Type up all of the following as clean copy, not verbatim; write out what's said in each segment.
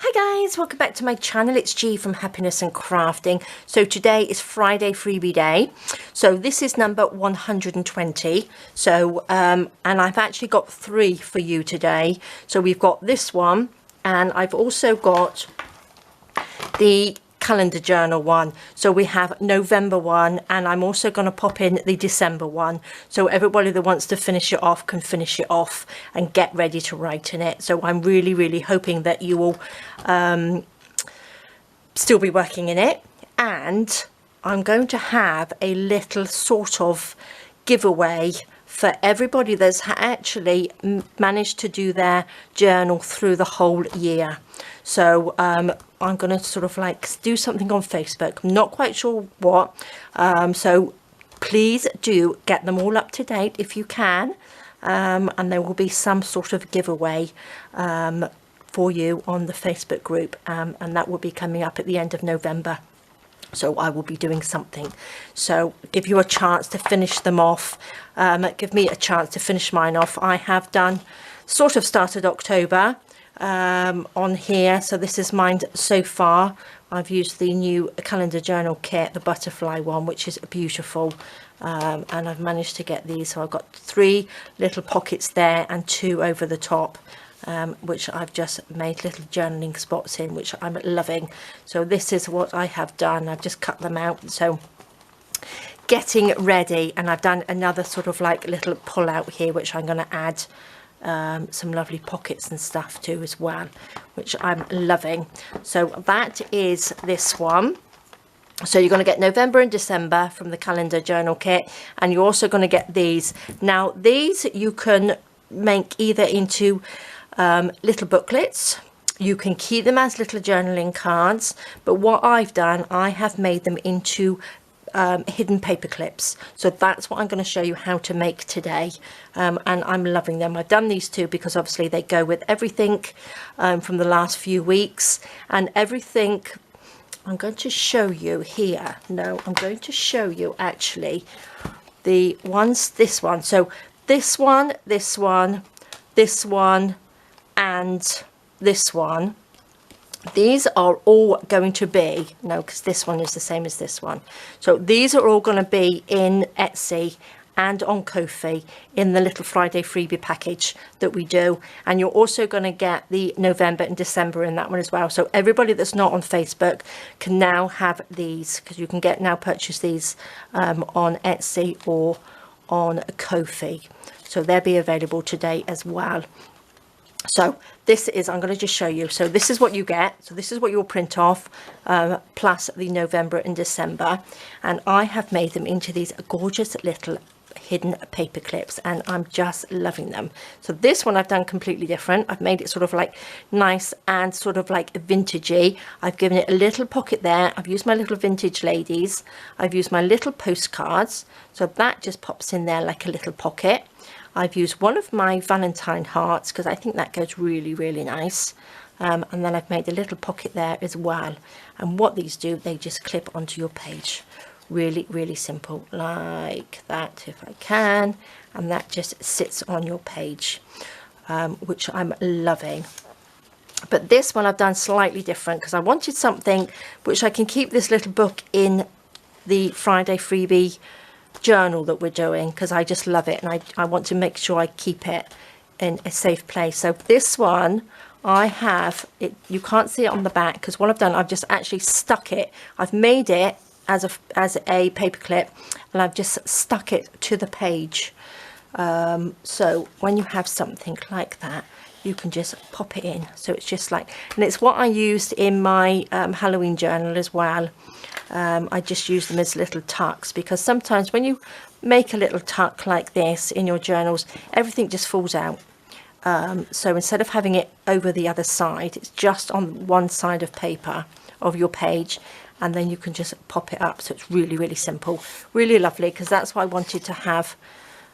Hi guys, welcome back to my channel. It's G from Happiness and Crafting. So today is Friday Freebie Day. So this is number 120. So and I've actually got 3 for you today. So we've got this one, and I've also got the calendar journal one. So we have November one, and I'm also going to pop in the December one, so everybody that wants to finish it off can finish it off and get ready to write in it. So I'm really hoping that you will still be working in it, and I'm going to have a little sort of giveaway for everybody that's actually managed to do their journal through the whole year. So I'm going to sort of like do something on Facebook. I'm not quite sure what. So please do get them all up to date if you can. And there will be some sort of giveaway for you on the Facebook group. And that will be coming up at the end of November. So I will be doing something. So give you a chance to finish them off. Give me a chance to finish mine off. I have done sort of started October on here. So this is mine so far. I've used the new calendar journal kit, the butterfly one, which is beautiful. And I've managed to get these. So I've got 3 little pockets there and 2 over the top. Which I've just made little journaling spots in, which I'm loving. So this is what I have done. I've just cut them out. So getting ready, and I've done another sort of like little pull out here, which I'm going to add some lovely pockets and stuff to as well, which I'm loving. So that is this one. So you're going to get November and December from the calendar journal kit, and you're also going to get these. Now these you can make either into little booklets. You can keep them as little journaling cards, but what I've done, I have made them into hidden paper clips. So that's what I'm going to show you how to make today, and I'm loving them. I've done these 2 because obviously they go with everything from the last few weeks, and everything I'm going to show you here. No, I'm going to show you actually the ones, this one. So this one, this one, this one, and this one. These are all going to be, no, because this one is the same as this one. So these are all going to be in Etsy and on Ko-fi in the little Friday freebie package that we do. And you're also going to get the November and December in that one as well. So everybody that's not on Facebook can now have these, because you can get now purchase these on Etsy or on Ko-fi. So they'll be available today as well. So this is, I'm going to just show you. So this is what you get. So this is what you'll print off, plus the November and December. And I have made them into these gorgeous little hidden paper clips, and I'm just loving them. So this one I've done completely different. I've made it sort of like nice and sort of like vintagey. I've given it a little pocket there. I've used my little vintage ladies. I've used my little postcards. So that just pops in there like a little pocket. I've used one of my Valentine hearts because I think that goes really nice. And then I've made a little pocket there as well. And what these do, they just clip onto your page. Really simple, like that if I can. And that just sits on your page, which I'm loving. But this one I've done slightly different because I wanted something which I can keep this little book in the Friday freebie journal that we're doing, because I just love it, and I want to make sure I keep it in a safe place. So this one I have it, you can't see it on the back because what I've done, I've just actually stuck it. I've made it as a paper clip, and I've just stuck it to the page. So when you have something like that, you can just pop it in. So it's just like, and it's what I used in my Halloween journal as well. I just use them as little tucks, because sometimes when you make a little tuck like this in your journals, everything just falls out. So instead of having it over the other side, it's just on one side of paper of your page, and then you can just pop it up. So it's really simple, really lovely, because that's what I wanted to have.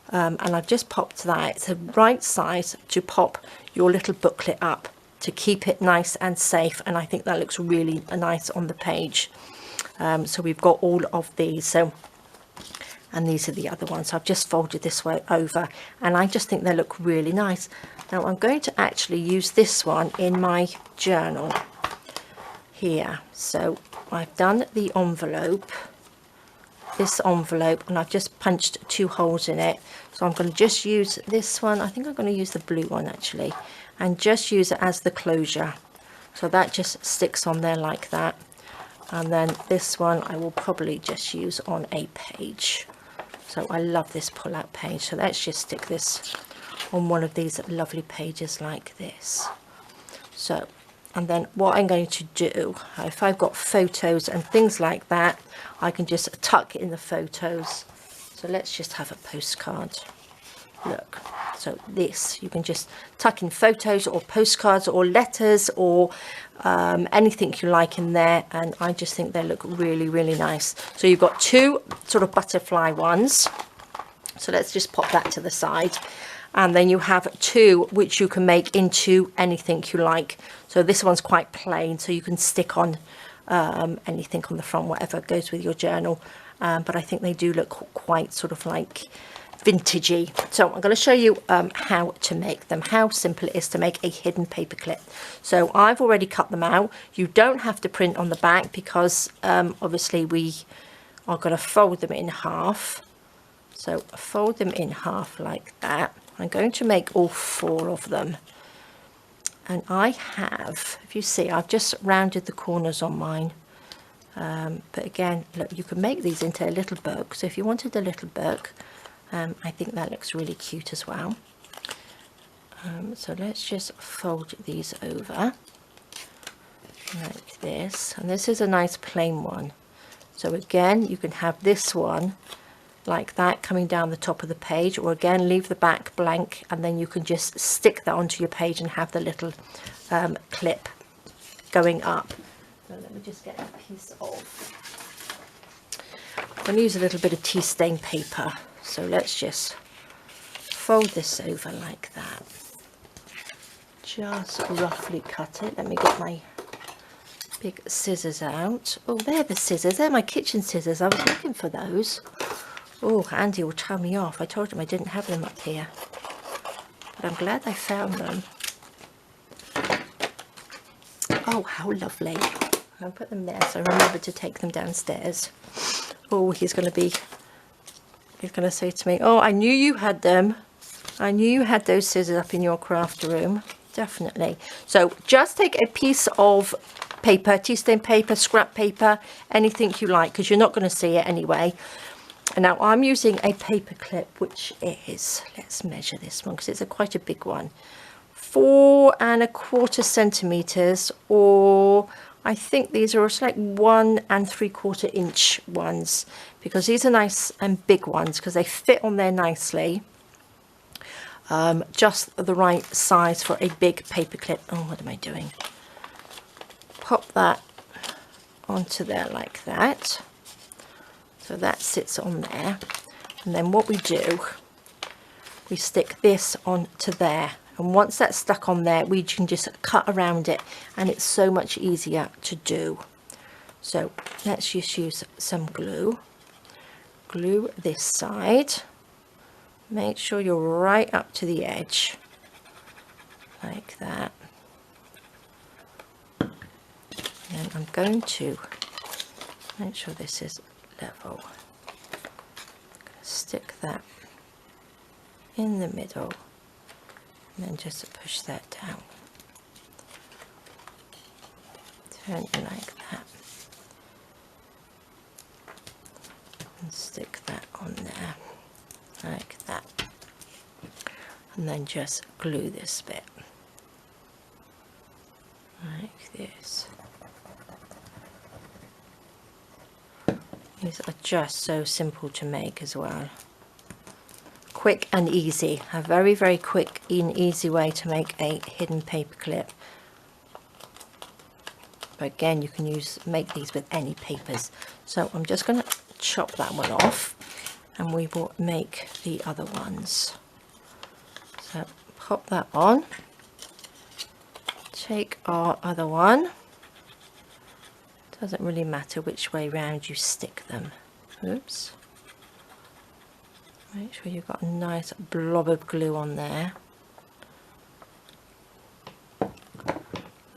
And I've just popped that. It's the right size to pop your little booklet up to keep it nice and safe, and I think that looks really nice on the page. So we've got all of these. So, and these are the other ones. So I've just folded this way over, and I just think they look really nice. Now I'm going to actually use this one in my journal. here. So I've done the envelope, this envelope, and I've just punched 2 holes in it. So I'm going to just use this one. I think I'm going to use the blue one actually, and just use it as the closure. So that just sticks on there like that. And then this one I will probably just use on a page. So I love this pull-out page. So let's just stick this on one of these lovely pages like this. So, and then what I'm going to do, if I've got photos and things like that, I can just tuck in the photos. So let's just have a postcard. Look, so this, you can just tuck in photos or postcards or letters or anything you like in there, and I just think they look really, really nice. So you've got 2 sort of butterfly ones, so let's just pop that to the side, and then you have 2 which you can make into anything you like. So this one's quite plain, so you can stick on anything on the front, whatever goes with your journal, but I think they do look quite sort of like vintagey. So I'm going to show you how to make them, how simple it is to make a hidden paper clip. So I've already cut them out. You don't have to print on the back because obviously we are going to fold them in half. So fold them in half like that. I'm going to make all 4 of them, and I have, if you see, I've just rounded the corners on mine, but again, look, you can make these into a little book. So if you wanted a little book, I think that looks really cute as well. So let's just fold these over like this, and this is a nice plain one. So again, you can have this one like that coming down the top of the page, or again leave the back blank, and then you can just stick that onto your page and have the little clip going up. So let me just get a piece of, I'm going to use a little bit of tea stain paper. So let's just fold this over like that, just roughly cut it. Let me get my big scissors out. Oh, they're the scissors, they're my kitchen scissors. I was looking for those. Oh, Andy will tell me off. I told him I didn't have them up here, but I'm glad I found them. Oh, how lovely. I'll put them there so I remember to take them downstairs. Oh, he's going to say to me, oh, I knew you had them. I knew you had those scissors up in your craft room. Definitely. So just take a piece of paper, tea stain paper, scrap paper, anything you like, because you're not going to see it anyway. And now I'm using a paper clip, which is, let's measure this one because it's quite a big one, 4 1/4 centimeters, or I think these are like 1 3/4 inch ones, because these are nice and big ones because they fit on there nicely. Just the right size for a big paper clip. Oh, what am I doing? Pop that onto there like that. So that sits on there, and then what we do, we stick this onto there, and once that's stuck on there, we can just cut around it, and it's so much easier to do. So let's just use some glue. Glue this side. Make sure you're right up to the edge, like that. And I'm going to make sure this is level. Stick that in the middle, and then just push that down. Turn it like that, and stick that on there like that, and then just glue this bit like this. These are just so simple to make as well. Quick and easy. A very, very quick and easy way to make a hidden paper clip. But again, you can make these with any papers. So I'm just going to chop that one off, and we will make the other ones. So pop that on. Take our other one. Doesn't really matter which way round you stick them. Oops. Make sure you've got a nice blob of glue on there.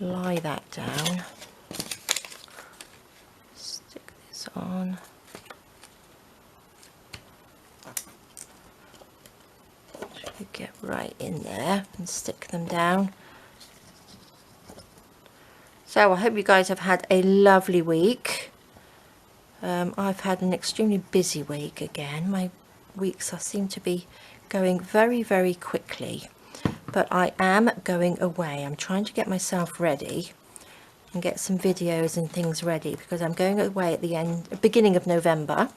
Lie that down. on. Should get right in there and stick them down. So I hope you guys have had a lovely week. I've had an extremely busy week again. My weeks seem to be going very, very quickly. But I am going away. I'm trying to get myself ready and get some videos and things ready, because I'm going away at the beginning of November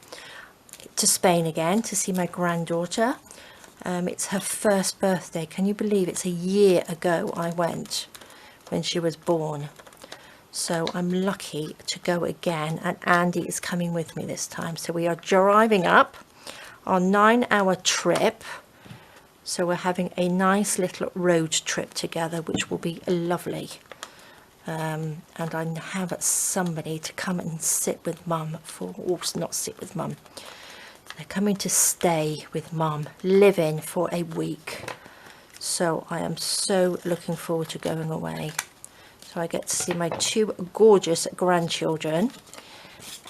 to Spain again to see my granddaughter. It's her first birthday. Can you believe it's a year ago I went, when she was born? So I'm lucky to go again, and Andy is coming with me this time. So we are driving up our 9-hour trip. So we're having a nice little road trip together, which will be lovely. And I have somebody to come and sit with Mum not sit with Mum. They're coming to stay with Mum, live in for a week. So I am so looking forward to going away. So I get to see my 2 gorgeous grandchildren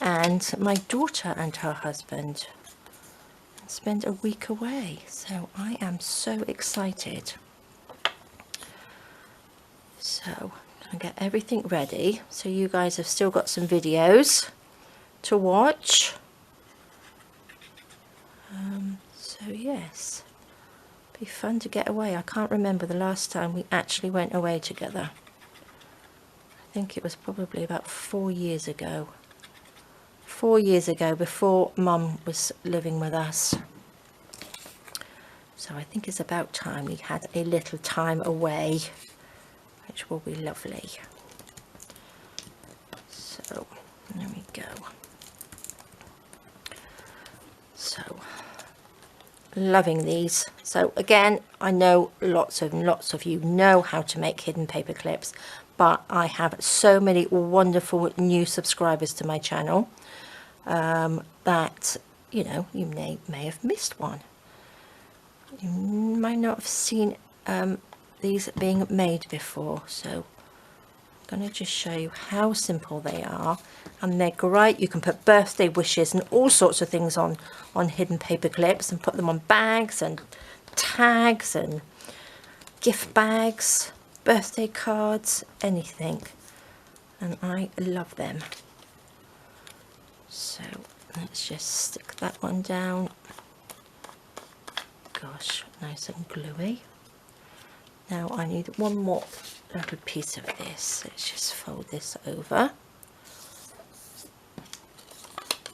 and my daughter and her husband, and spend a week away. So I am so excited. So I get everything ready. So you guys have still got some videos to watch. So yes, be fun to get away. I can't remember the last time we actually went away together. I think it was probably about 4 years ago. 4 years ago, before Mum was living with us. So I think it's about time we had a little time away, which will be lovely. So there we go. So loving these. So again, I know lots of you know how to make hidden paper clips, but I have so many wonderful new subscribers to my channel that, you know, you may have missed one. You might not have seen these being made before. So I'm going to just show you how simple they are, and they're great. You can put birthday wishes and all sorts of things on hidden paper clips, and put them on bags and tags and gift bags, birthday cards, anything, and I love them. So let's just stick that one down. Gosh, nice and gluey. Now I need one more little piece of this. Let's just fold this over,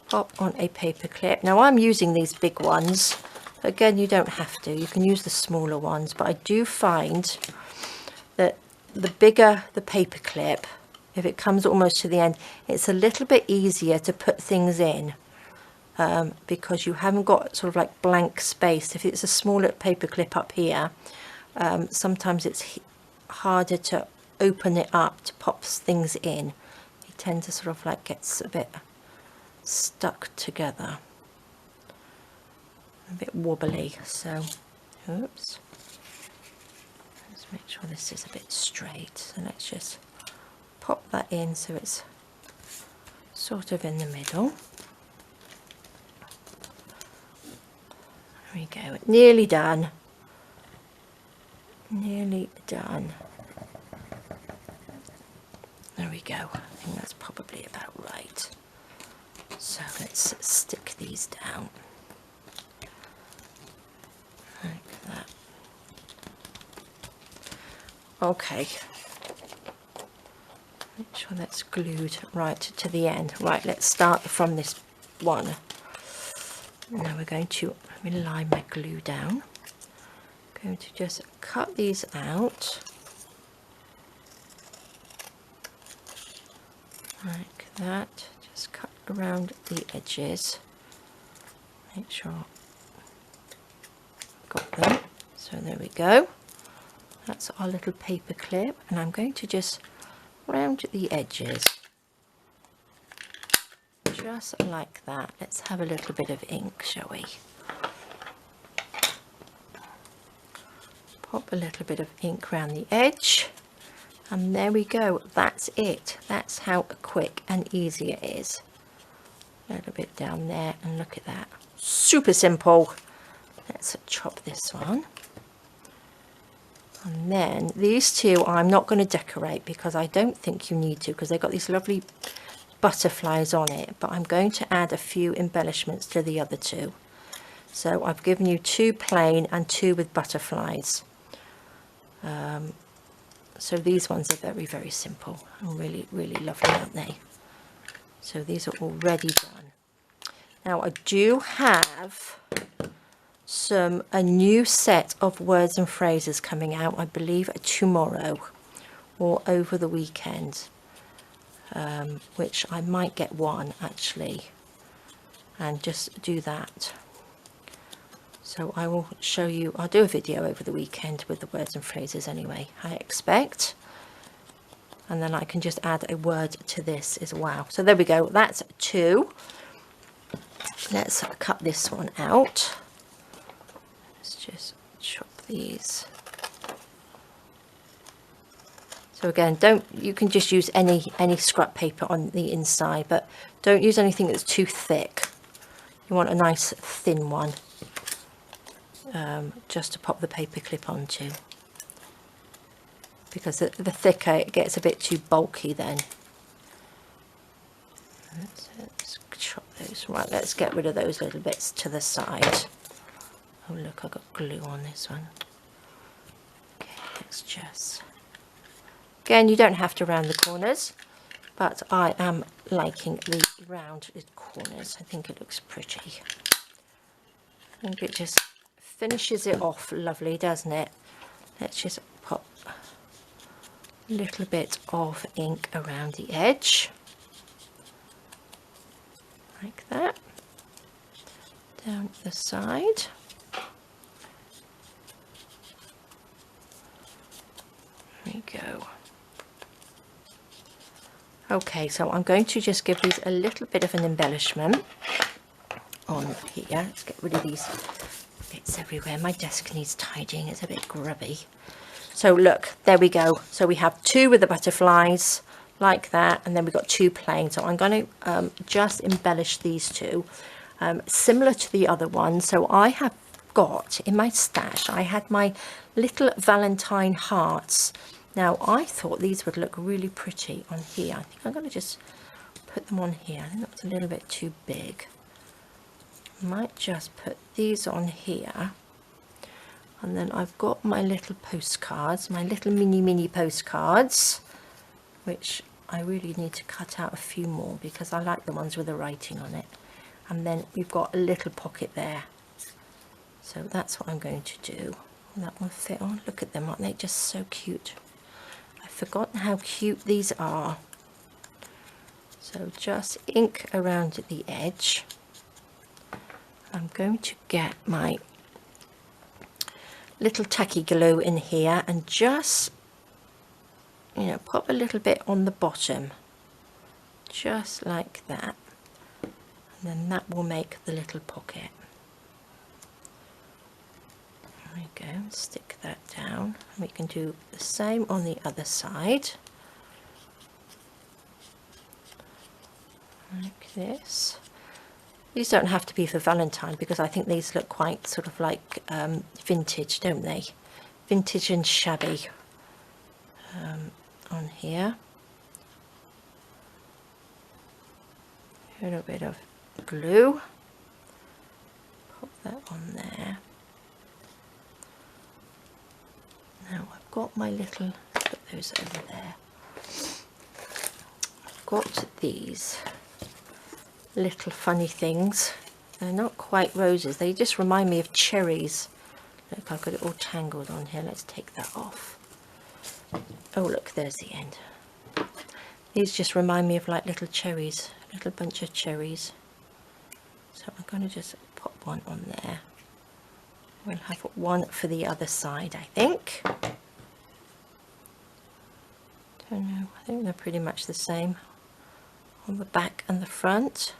pop on a paper clip. Now I'm using these big ones. Again, you don't have to, you can use the smaller ones, but I do find that the bigger the paper clip, if it comes almost to the end, it's a little bit easier to put things in, because you haven't got sort of like blank space. If it's a smaller paper clip up here, sometimes it's harder to open it up to pop things in. You tend to sort of like gets a bit stuck together, a bit wobbly. So oops, let's make sure this is a bit straight. So let's just pop that in so it's sort of in the middle. There we go, nearly done. Nearly done. There we go. I think that's probably about right. So let's stick these down like that. Okay. Make sure that's glued right to the end. Right, let's start from this one. Now we're going to, let me lie my glue down. Going to just cut these out like that. Just cut around the edges, make sure I've got them. So there we go, that's our little paper clip, and I'm going to just round the edges just like that. Let's have a little bit of ink, shall we? Pop a little bit of ink around the edge, and there we go. That's it. That's how quick and easy it is. A little bit down there, and look at that. Super simple. Let's chop this one. And then these two I'm not going to decorate because I don't think you need to, because they've got these lovely butterflies on it, but I'm going to add a few embellishments to the other two. So I've given you 2 plain and 2 with butterflies. So these ones are very, very simple and really, really lovely, aren't they? So these are already done. Now I do have a new set of words and phrases coming out, I believe tomorrow or over the weekend, which I might get one actually and just do that. So I will show you, I'll do a video over the weekend with the words and phrases anyway, I expect. And then I can just add a word to this as well. So there we go, that's 2. Let's cut this one out. Let's just chop these. So again, you can just use any scrap paper on the inside, but don't use anything that's too thick. You want a nice thin one. Just to pop the paper clip onto, because the thicker it gets a bit too bulky then. Let's chop those. Right, let's get rid of those little bits to the side. Oh look, I've got glue on this one. Okay, let's just, again, you don't have to round the corners, but I am liking the rounded corners. I think it looks pretty. I think it just finishes it off lovely, doesn't it? Let's just pop a little bit of ink around the edge, like that, down the side. There we go. Okay, so I'm going to just give these a little bit of an embellishment on here. Let's get rid of these bits everywhere. My desk needs tidying, it's a bit grubby. So look, there we go. So we have 2 with the butterflies like that, and then we've got 2 plain. So I'm going to just embellish these 2 similar to the other one. So I have got in my stash, I had my little Valentine hearts. Now I thought these would look really pretty on here. I think I'm going to just put them on here. I think that's a little bit too big. Might just put these on here, and then I've got my little postcards, my little mini postcards, which I really need to cut out a few more because I like the ones with the writing on it. And then we've got a little pocket there, so that's what I'm going to do. And that one fit on. Look at them, aren't they just so cute? I've forgotten how cute these are. So just ink around the edge. I'm going to get my little tacky glue in here and just, you know, pop a little bit on the bottom, just like that, and then that will make the little pocket. There we go, stick that down, and we can do the same on the other side, like this. These don't have to be for Valentine because I think these look quite sort of like vintage, don't they? Vintage and shabby on here. A little bit of glue. Pop that on there. Now I've got my little, put those over there. I've got these little funny things. They're not quite roses, they just remind me of cherries. Look, I've got it all tangled on here. Let's take that off. Oh look, there's the end. These just remind me of like little cherries, a little bunch of cherries. So I'm going to just pop one on there. We'll have one for the other side, I think. Don't know, I think they're pretty much the same on the back and the front.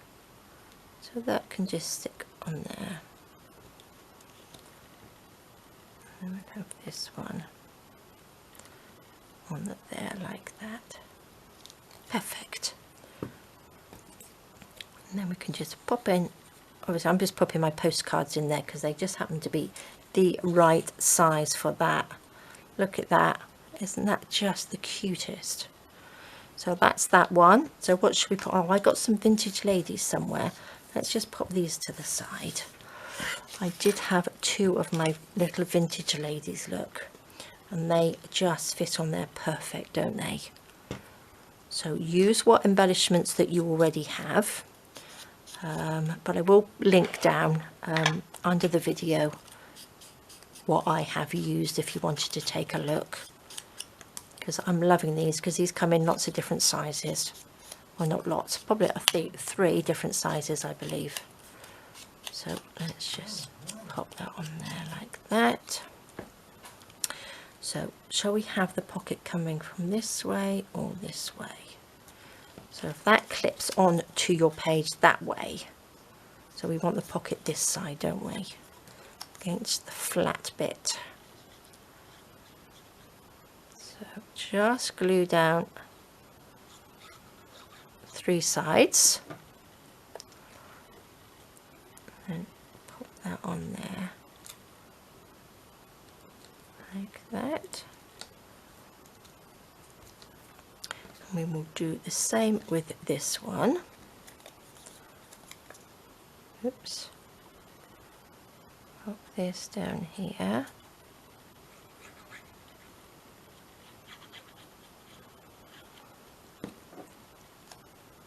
So that can just stick on there. And we'll have this one on there like that. Perfect. And then we can just pop in, obviously I'm just popping my postcards in there because they just happen to be the right size for that. Look at that, isn't that just the cutest? So that's that one. So what should we put? Oh, I got some vintage ladies somewhere. Let's just pop these to the side. I did have 2 of my little vintage ladies, look, and they just fit on there perfect, don't they? So use what embellishments that you already have, but I will link down under the video what I have used if you wanted to take a look, because I'm loving these because these come in lots of different sizes. Well, not lots, probably I think 3 different sizes, I believe. So let's just pop that on there like that. So shall we have the pocket coming from this way or this way? So if that clips on to your page that way, so we want the pocket this side, don't we? Against the flat bit. So just glue down 3 sides and pop that on there like that. And we will do the same with this one. Oops. Pop this down here.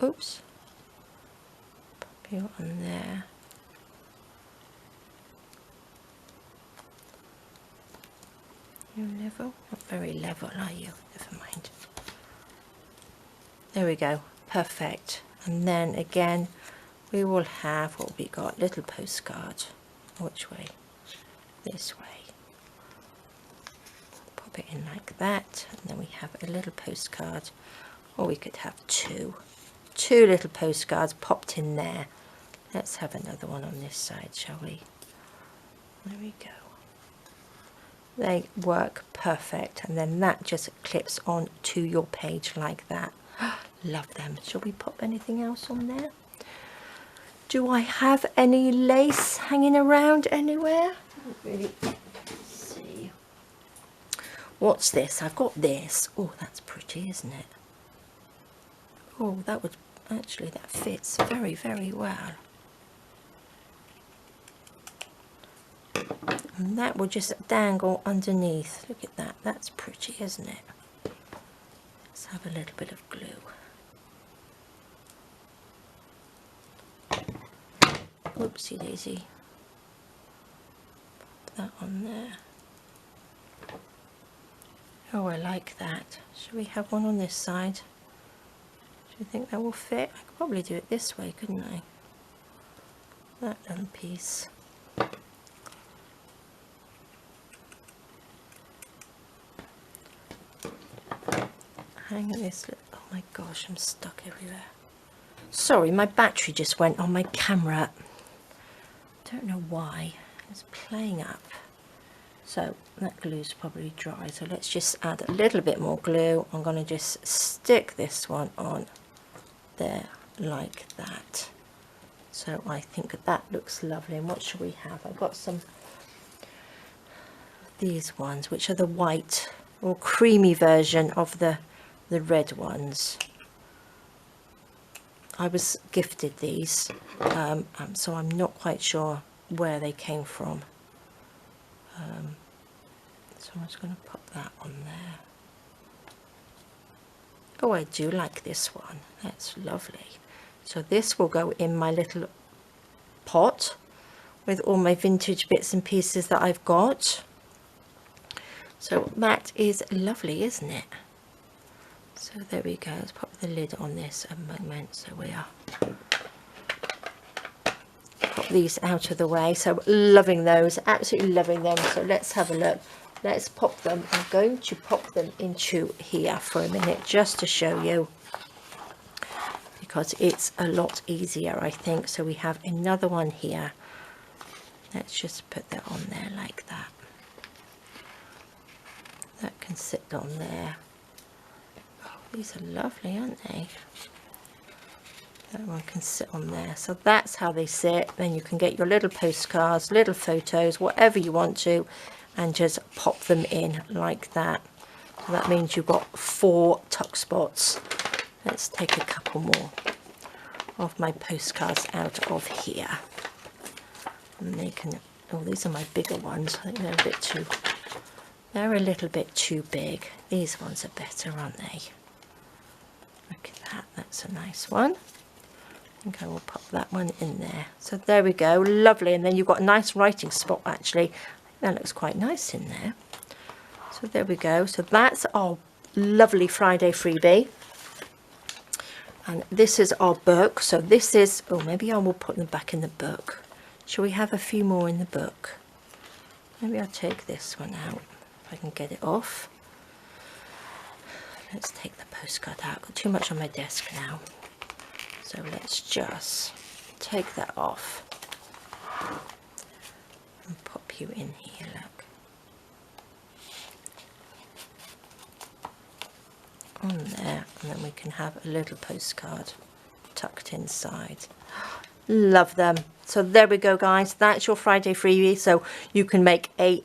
Oops. Pop you on there. You level? Not very level, are you? Never mind. There we go. Perfect. And then again, we will have what we got, little postcard. Which way? This way. Pop it in like that, and then we have a little postcard, or we could have 2 little postcards popped in there. Let's have another one on this side, shall we? There we go. They work perfect, and then that just clips on to your page like that. Love them. Shall we pop anything else on there? Do I have any lace hanging around anywhere? I don't really see. What's this? I've got this. Oh, that's pretty, isn't it? Oh, that would actually, that fits very, very well. And that will just dangle underneath. Look at that. That's pretty, isn't it? Let's have a little bit of glue. Oopsie daisy. Put that on there. Oh, I like that. Should we have one on this side? Do you think that will fit? I could probably do it this way, couldn't I? That little piece. Hang this. Oh my gosh, I'm stuck everywhere. Sorry, my battery just went on my camera. Don't know why. It's playing up. So that glue's probably dry. So let's just add a little bit more glue. I'm going to just stick this one on there like that. So I think that looks lovely. And what should we have? I've got some these ones, which are the white or creamy version of the red ones. I was gifted these, so I'm not quite sure where they came from. So I'm just going to pop that on there. Oh, I do like this one. That's lovely. So this will go in my little pot with all my vintage bits and pieces that I've got. So that is lovely, isn't it? So there we go. Let's pop the lid on this a moment. So we are pop these out of the way. So loving those, absolutely loving them. So let's have a look. Let's pop them. I'm going to pop them into here for a minute just to show you, because it's a lot easier, I think. So we have another one here. Let's just put that on there like that. That can sit on there. Oh, these are lovely, aren't they? That one can sit on there. So that's how they sit. Then you can get your little postcards, little photos, whatever you want to, and just pop them in like that. So that means you've got 4 tuck spots. Let's take a couple more of my postcards out of here. And they can, oh, these are my bigger ones. I think they're a bit too, they're a little bit too big. These ones are better, aren't they? Look at that, that's a nice one. I think I will pop that one in there. So there we go, lovely. And then you've got a nice writing spot actually. That looks quite nice in there. So there we go. So that's our lovely Friday freebie. And this is our book. So this is, oh, maybe I will put them back in the book. Shall we have a few more in the book? Maybe I'll take this one out if I can get it off. Let's take the postcard out. I've got too much on my desk now. So let's just take that off and pop you in here, look. On there, and then we can have a little postcard tucked inside. Love them. So there we go, guys. That's your Friday freebie. So you can make a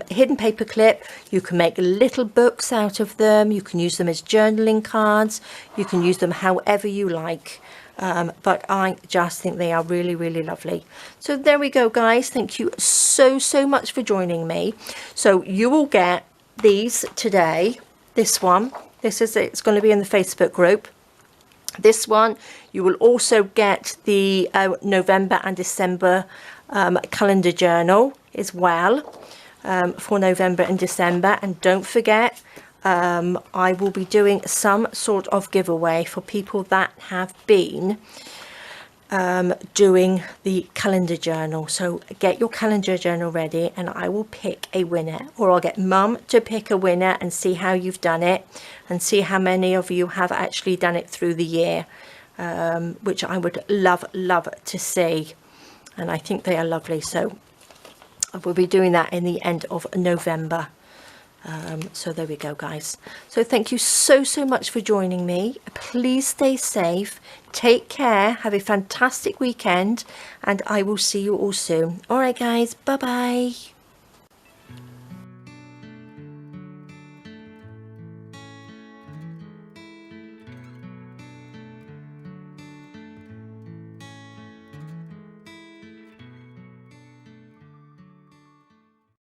hidden paper clip, you can make little books out of them, you can use them as journaling cards, you can use them however you like, but I just think they are really, really lovely. So there we go, guys. Thank you so much for joining me. So you will get these today. This one, this is, it's going to be in the Facebook group. This one, you will also get the November and December calendar journal as well. For November and December, and don't forget I will be doing some sort of giveaway for people that have been doing the calendar journal. So get your calendar journal ready and I will pick a winner, or I'll get Mum to pick a winner and see how you've done it and see how many of you have actually done it through the year, which I would love to see, and I think they are lovely. So we'll be doing that in the end of November. So there we go, guys. So thank you so much for joining me. Please stay safe, take care, have a fantastic weekend, and I will see you all soon. All right, guys, bye bye.